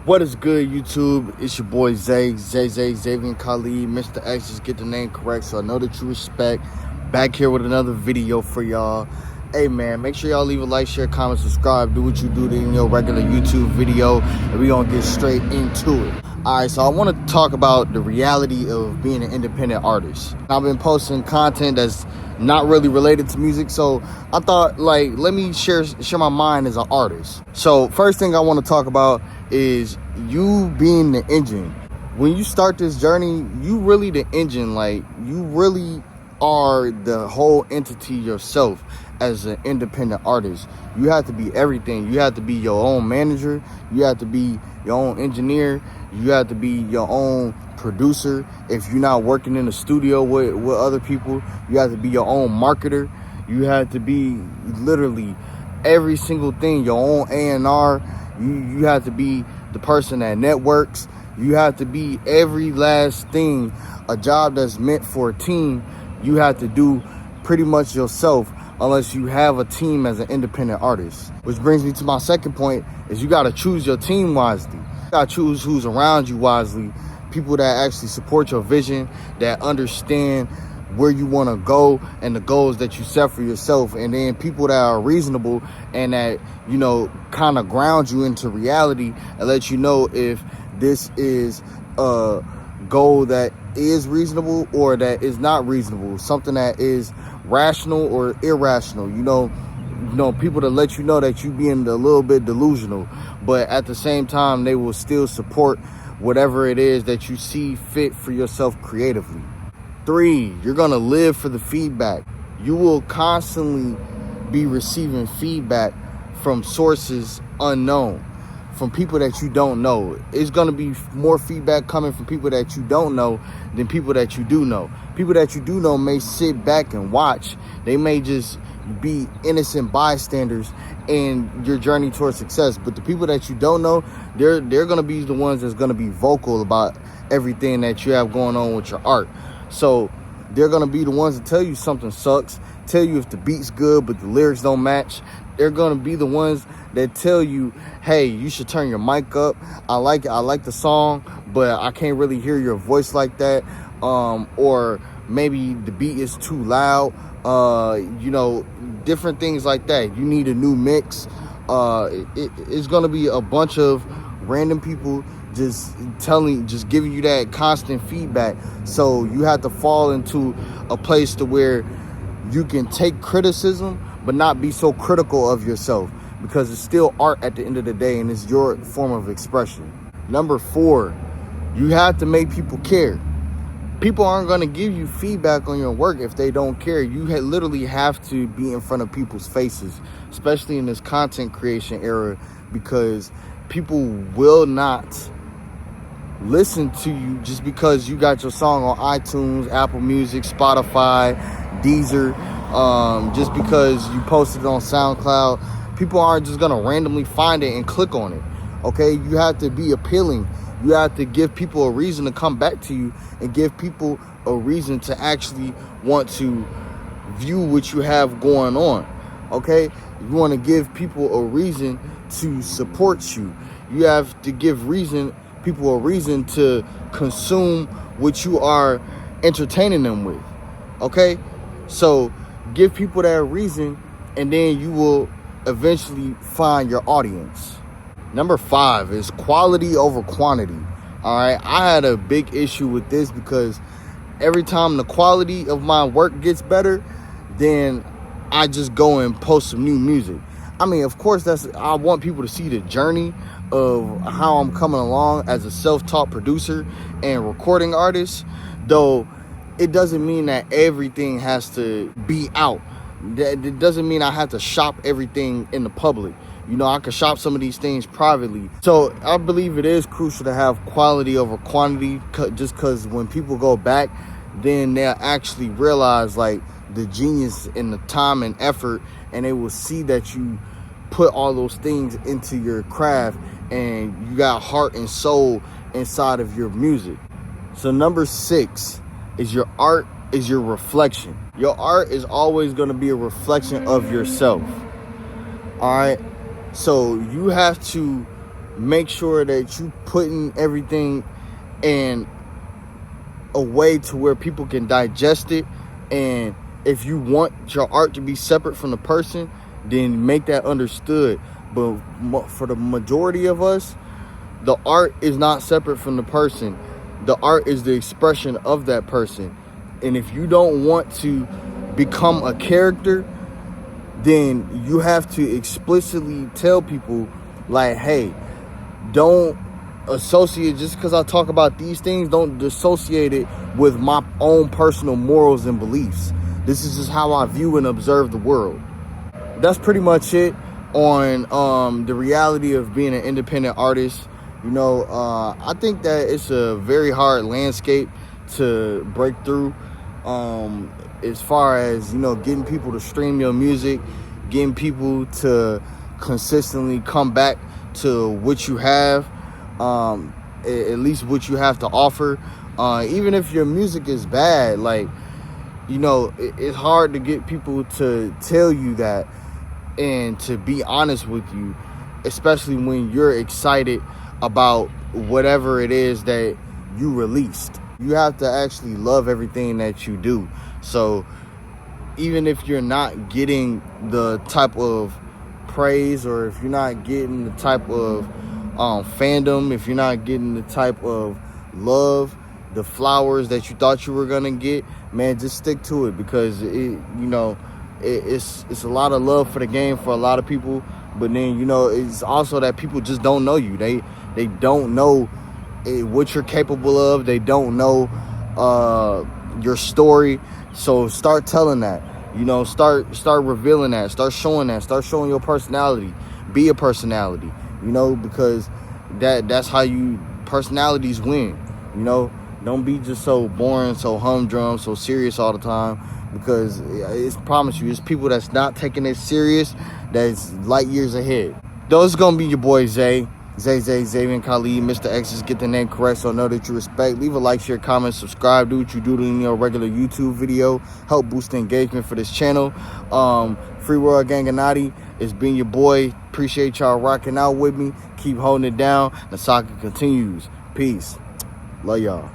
What is good, YouTube? It's your boy Zay, Xavier Khalid, Mr. X. Just get the name correct so I know that you respect. Back here with another video for y'all. Hey man, make sure y'all leave a like, share, comment, subscribe. Do what you do in your regular YouTube video, and we gonna get straight into it. Alright, so I want to talk about the reality of being an independent artist. I've been posting content that's not really related to music, so I thought, like, let me share my mind as an artist. So first thing I want to talk about is you being the engine. When you start this journey, you really the engine. Like, you really are the whole entity yourself as an independent artist. You have to be everything. You have to be your own manager. You have to be your own engineer. You have to be your own producer. If you're not working in the studio with other people, you have to be your own marketer. You have to be literally every single thing, your own A&R. You have to be the person that networks. You have to be every last thing. A job that's meant for a team, you have to do pretty much yourself unless you have a team as an independent artist. Which brings me to my second point, is you got to choose your team wisely. You got to choose who's around you wisely. People that actually support your vision, that understand where you want to go and the goals that you set for yourself, and then people that are reasonable and that, you know, kind of ground you into reality and let you know if this is a goal that is reasonable or that is not reasonable, something that is rational or irrational. You know, people to let you know that you being a little bit delusional, but at the same time they will still support whatever it is that you see fit for yourself creatively. 3, you're gonna live for the feedback. You will constantly be receiving feedback from sources unknown, from people that you don't know. It's gonna be more feedback coming from people that you don't know than people that you do know. People that you do know may sit back and watch. They may just be innocent bystanders in your journey towards success. But the people that you don't know, they're gonna be the ones that's gonna be vocal about everything that you have going on with your art. So they're gonna be the ones that tell you something sucks, tell you if the beat's good but the lyrics don't match. They're gonna be the ones that tell you, hey, you should turn your mic up. I like the song, but I can't really hear your voice like that. Or maybe the beat is too loud. You know, different things like that. You need a new mix. It's gonna be a bunch of random people just giving you that constant feedback. So you have to fall into a place to where you can take criticism but not be so critical of yourself, because it's still art at the end of the day and it's your form of expression. Number 4, you have to make people care. People aren't going to give you feedback on your work if they don't care. You literally have to be in front of people's faces, especially in this content creation era, because people will not listen to you just because you got your song on iTunes, Apple Music, Spotify, Deezer, just because you posted it on SoundCloud. People aren't just gonna randomly find it and click on it. Okay, you have to be appealing. You have to give people a reason to come back to you and give people a reason to actually want to view what you have going on. Okay, you want to give people a reason to support you. You have to give people a reason to consume what you are entertaining them with. Okay, so give people that reason, and then you will eventually find your audience. Number 5 is quality over quantity. All right, I had a big issue with this because every time the quality of my work gets better, then I just go and post some new music. I mean, of course, I want people to see the journey of how I'm coming along as a self-taught producer and recording artist, though it doesn't mean that everything has to be out. It doesn't mean I have to shop everything in the public. You know, I can shop some of these things privately. So I believe it is crucial to have quality over quantity, just because when people go back, then they'll actually realize like the genius and the time and effort, and they will see that you put all those things into your craft and you got heart and soul inside of your music. So number 6 is your art is your reflection. Your art is always going to be a reflection of yourself. All right, so you have to make sure that you putting everything in a way to where people can digest it. And if you want your art to be separate from the person, then make that understood. But for the majority of us, the art is not separate from the person. The art is the expression of that person. And if you don't want to become a character, then you have to explicitly tell people, like, hey, don't associate, just because I talk about these things, don't dissociate it with my own personal morals and beliefs. This is just how I view and observe the world. That's pretty much it on the reality of being an independent artist. You know, I think that it's a very hard landscape to break through, as far as, you know, getting people to stream your music, getting people to consistently come back to what you have, at least what you have to offer. Even if your music is bad, like, you know, it's hard to get people to tell you that and to be honest with you, especially when you're excited about whatever it is that you released. You have to actually love everything that you do. So even if you're not getting the type of praise, or if you're not getting the type of fandom, if you're not getting the type of love, the flowers that you thought you were gonna get, man, just stick to it, because it's a lot of love for the game for a lot of people. But then, you know, it's also that people just don't know you. They don't know what you're capable of. They don't know your story. So start telling that. You know, start revealing that. Start showing that. Start showing your personality. Be a personality. You know, because that's how personalities win. You know, don't be just so boring, so humdrum, so serious all the time. Because I promise you, it's people that's not taking it serious that's light years ahead. Though it's gonna be your boy Zay, Xavier Khalid, Mr. X. Just get the name correct, so I know that you respect. Leave a like, share, comment, subscribe. Do what you do in your regular YouTube video. Help boost the engagement for this channel. Free World Ganganati. It's been your boy. Appreciate y'all rocking out with me. Keep holding it down. The saga continues. Peace. Love y'all.